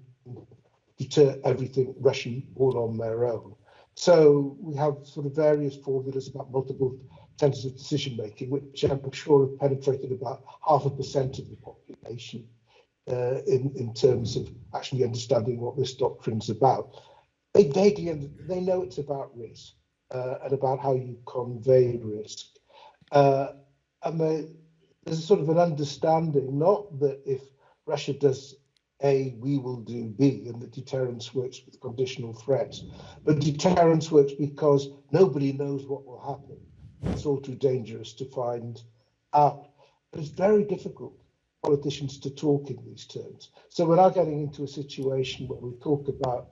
deter everything Russian all on their own. So we have sort of various formulas about multiple centres of decision making, which I'm sure have penetrated about 0.5% of the population in terms of actually understanding what this doctrine's about. They they know it's about risk and about how you convey risk. And there's sort of an understanding, not that if Russia does A, we will do B, and that deterrence works with conditional threats, but deterrence works because nobody knows what will happen. It's all too dangerous to find out. But it's very difficult for politicians to talk in these terms. So we're now getting into a situation where we talk about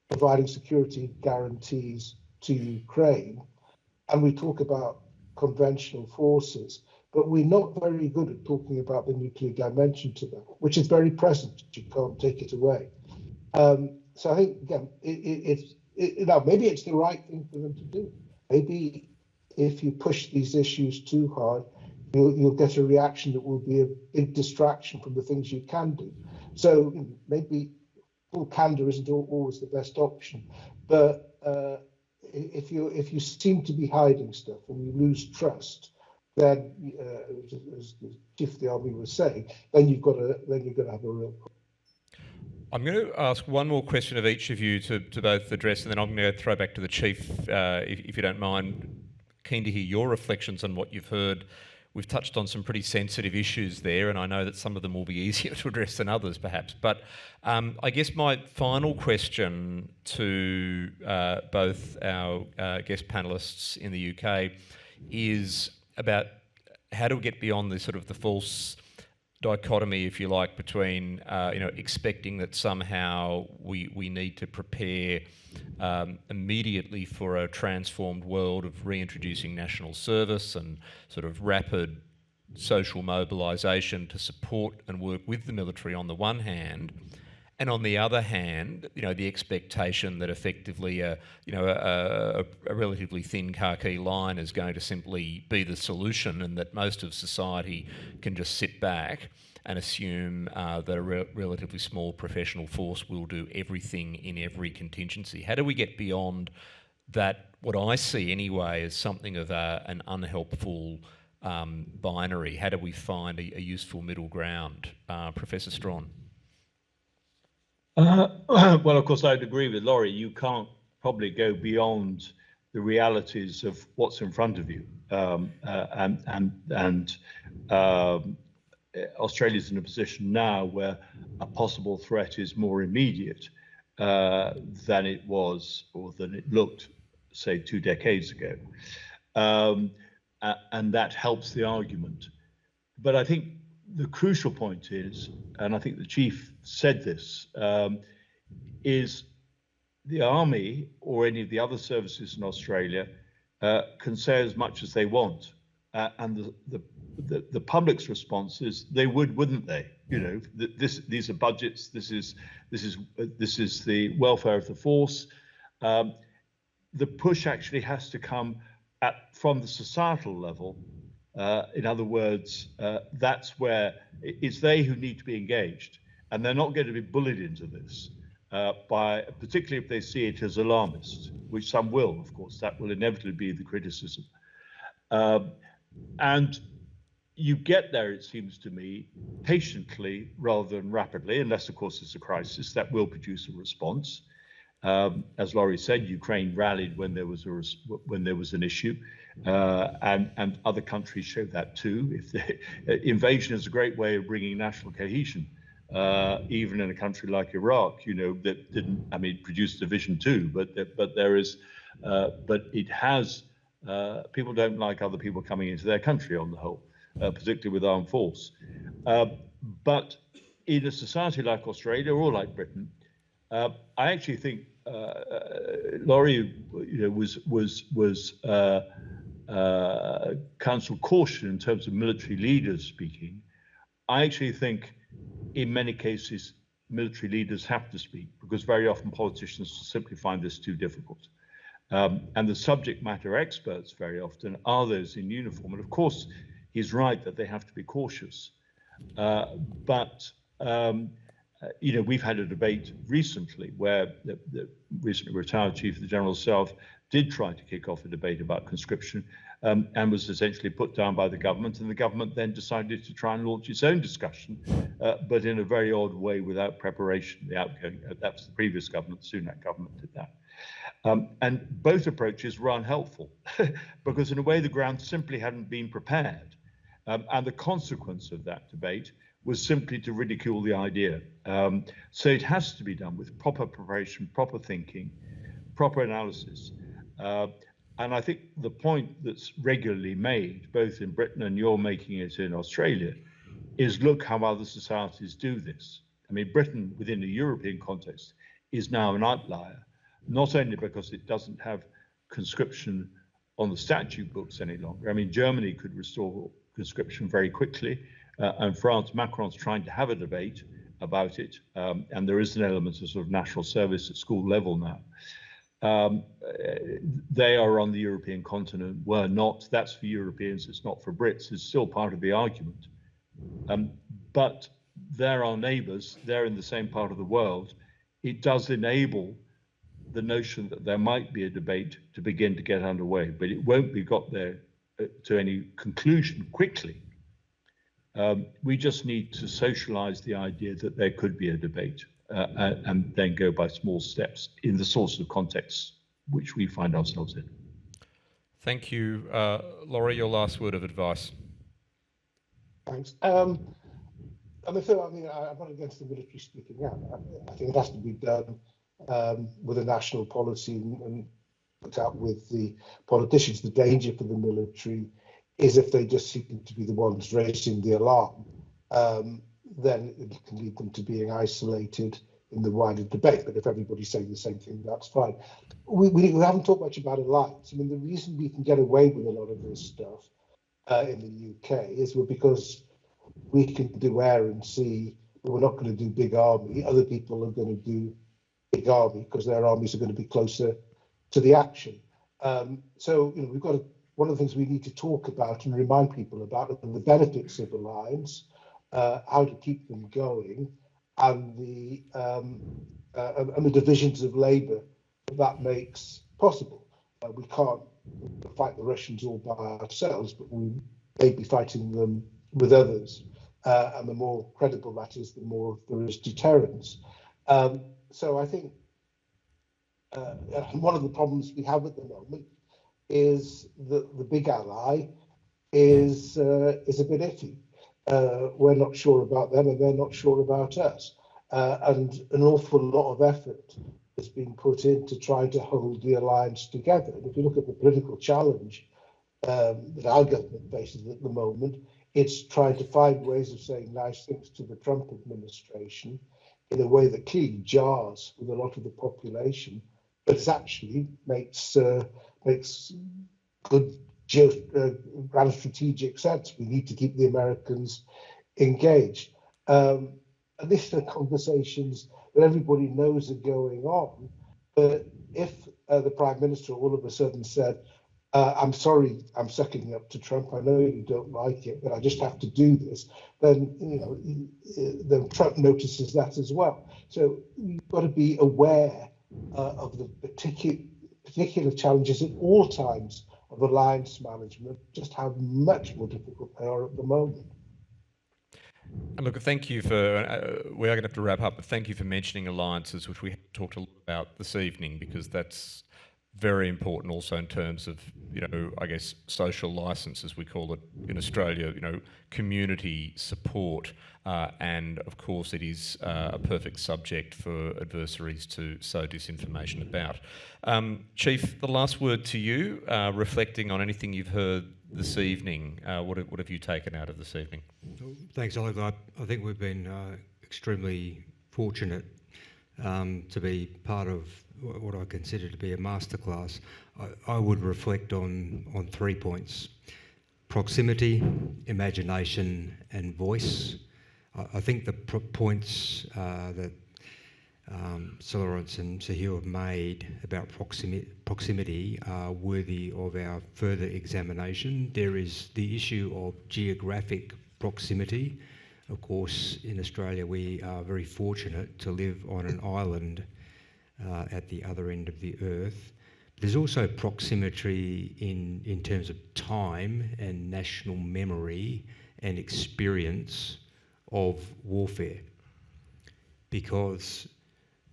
providing security guarantees to Ukraine, and we talk about conventional forces, but we're not very good at talking about the nuclear dimension to that, which is very present. You can't take it away. So I think, again, maybe it's the right thing for them to do. Maybe if you push these issues too hard, you'll get a reaction that will be a big distraction from the things you can do. So maybe full candor isn't always the best option, but if you seem to be hiding stuff and you lose trust, then, as the Chief of the Army was saying, then you've got to have a real problem. I'm going to ask one more question of each of you to both address, and then I'm going to throw back to the Chief, if you don't mind. Keen to hear your reflections on what you've heard. We've touched on some pretty sensitive issues there, and I know that some of them will be easier to address than others, perhaps. But I guess my final question to both our guest panellists in the UK is about how do we get beyond the sort of the false dichotomy, if you like, between expecting that somehow we need to prepare immediately for a transformed world of reintroducing national service and sort of rapid social mobilisation to support and work with the military on the one hand, and on the other hand, the expectation that effectively a relatively thin khaki line is going to simply be the solution, and that most of society can just sit back and assume that a relatively small professional force will do everything in every contingency. How do we get beyond that, what I see anyway, as something of an unhelpful binary? How do we find a useful middle ground? Professor Strachan. Well, of course, I'd agree with Rory. You can't probably go beyond the realities of what's in front of you, Australia's in a position now where a possible threat is more immediate than it was, or than it looked, say, 2 decades ago, and that helps the argument. But I think the crucial point is, and I think the Chief said this, is the Army or any of the other services in Australia can say as much as they want, and the public's response is they wouldn't they? These are budgets. This is the welfare of the force. The push actually has to come from the societal level. In other words, that's where it's they who need to be engaged, and they're not going to be bullied into this particularly if they see it as alarmist, which some will, of course. That will inevitably be the criticism. And you get there, it seems to me, patiently rather than rapidly, unless, of course, it's a crisis that will produce a response. As Rory said, Ukraine rallied when there was an issue, and other countries showed that too. Invasion is a great way of bringing national cohesion, even in a country like Iraq, that didn't. I mean, produced division too, but it has. People don't like other people coming into their country on the whole, particularly with armed force. But in a society like Australia or like Britain, I actually think Rory, was counsel caution in terms of military leaders speaking. I actually think, in many cases, military leaders have to speak because very often politicians simply find this too difficult. And the subject matter experts very often are those in uniform. And of course, he's right that they have to be cautious. But we've had a debate recently where the recently retired Chief of the General Staff did try to kick off a debate about conscription and was essentially put down by the government. And the government then decided to try and launch its own discussion, but in a very odd way without preparation. That was the previous government, the Sunak government did that. And both approaches were unhelpful because in a way the ground simply hadn't been prepared. And the consequence of that debate was simply to ridicule the idea. So it has to be done with proper preparation, proper thinking, proper analysis. And I think the point that's regularly made, both in Britain and you're making it in Australia, is look how other societies do this. I mean, Britain, within a European context, is now an outlier, not only because it doesn't have conscription on the statute books any longer. I mean, Germany could restore conscription very quickly, and France, Macron's trying to have a debate about it, and there is an element of sort of national service at school level now. They are on the European continent, were not. That's for Europeans, it's not for Brits. It's still part of the argument. But they're our neighbours, they're in the same part of the world. It does enable the notion that there might be a debate to begin to get underway, but it won't be got there to any conclusion quickly. We just need to socialise the idea that there could be a debate and then go by small steps in the sorts of contexts which we find ourselves in. Thank you. Rory, your last word of advice. Thanks. I'm not against the military speaking out. I think it has to be done with a national policy and put out with the politicians. The danger for the military is if they just seem to be the ones raising the alarm then it can lead them to being isolated in the wider debate. But if everybody's saying the same thing, that's fine. We haven't talked much about alliance. I mean, the reason we can get away with a lot of this stuff in the UK is because we can do air and sea, but we're not going to do big army. Other people are going to do big army because their armies are going to be closer to the action. So, we've got one of the things we need to talk about and remind people about are the benefits of alliance, how to keep them going, and the divisions of labour that makes possible. We can't fight the Russians all by ourselves, but we may be fighting them with others. And the more credible that is, the more there is deterrence. So I think one of the problems we have at the moment is that the big ally is a bit iffy. We're not sure about them, and they're not sure about us. And an awful lot of effort has been put into trying to hold the alliance together. And if you look at the political challenge that our government faces at the moment, it's trying to find ways of saying nice things to the Trump administration in a way that clearly jars with a lot of the population, but it actually makes good grand strategic sense. We need to keep the Americans engaged. And these are conversations that everybody knows are going on. But if the Prime Minister all of a sudden said, I'm sorry, I'm sucking up to Trump, I know you don't like it, but I just have to do this, then then Trump notices that as well. So you've got to be aware of the particular challenges at all times of alliance management, just how much more difficult they are at the moment. And look, thank you for, we are going to have to wrap up, but thank you for mentioning alliances, which we talked a lot about this evening, because that's very important also in terms of, I guess, social license, as we call it in Australia, community support. And of course, it is a perfect subject for adversaries to sow disinformation about. Chief, the last word to you, reflecting on anything you've heard this evening. What have you taken out of this evening? Thanks, Oleg. I think we've been extremely fortunate to be part of what I consider to be a masterclass. I would reflect on 3 points: proximity, imagination, and voice. I think the points that Lawrence and Sahil have made about proximity are worthy of our further examination. There is the issue of geographic proximity. Of course, in Australia, we are very fortunate to live on an island at the other end of the earth. There's also proximity in terms of time and national memory and experience of warfare, because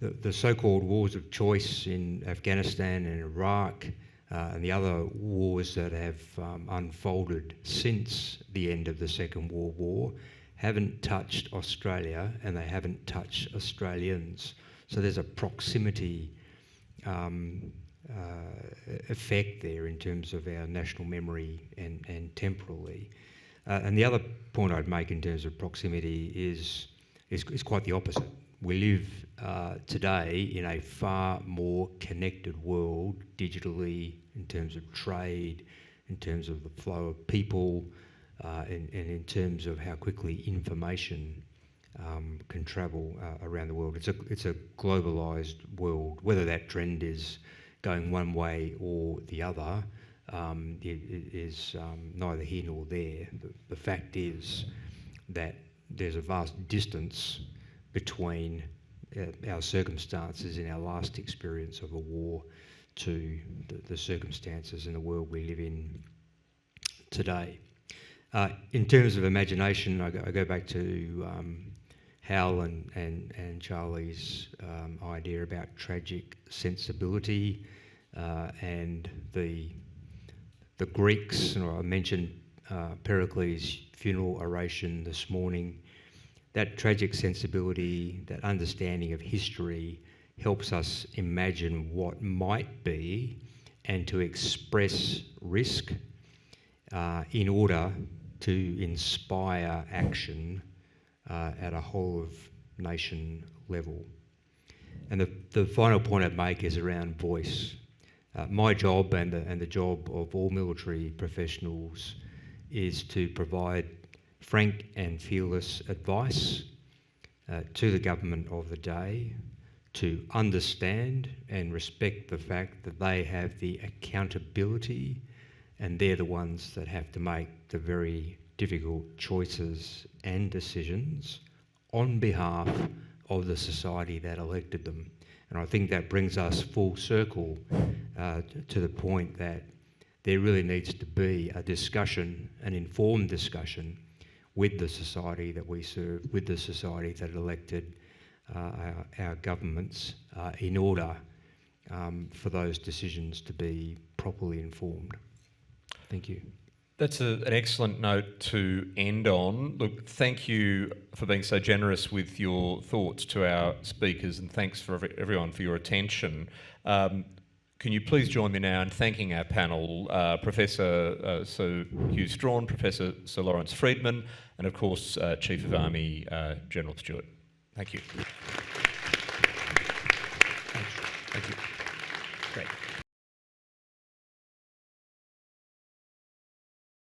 the so-called wars of choice in Afghanistan and Iraq and the other wars that have unfolded since the end of the Second World War haven't touched Australia, and they haven't touched Australians. So there's a proximity effect there in terms of our national memory and temporally. And the other point I'd make in terms of proximity is quite the opposite. We live today in a far more connected world digitally, in terms of trade, in terms of the flow of people, and in terms of how quickly information can travel around the world. It's a globalised world. Whether that trend is going one way or the other is neither here nor there. The fact is that there's a vast distance between our circumstances in our last experience of a war to the circumstances in the world we live in today. In terms of imagination, I go back to Hal and Charlie's idea about tragic sensibility and the Greeks. I mentioned Pericles' funeral oration this morning. That tragic sensibility, that understanding of history, helps us imagine what might be and to express risk in order to inspire action at a whole of nation level. And the final point I'd make is around voice. My job and the job of all military professionals is to provide frank and fearless advice to the government of the day, to understand and respect the fact that they have the accountability and they're the ones that have to make the very difficult choices and decisions on behalf of the society that elected them. And I think that brings us full circle to the point that there really needs to be a discussion, an informed discussion with the society that we serve, with the society that elected our governments in order for those decisions to be properly informed. Thank you. That's an excellent note to end on. Look, thank you for being so generous with your thoughts to our speakers, and thanks for everyone for your attention. Can you please join me now in thanking our panel, Professor Sir Hugh Strachan, Professor Sir Lawrence Freedman, and of course Chief of Army General Stuart. Thank you. Thank you. Great.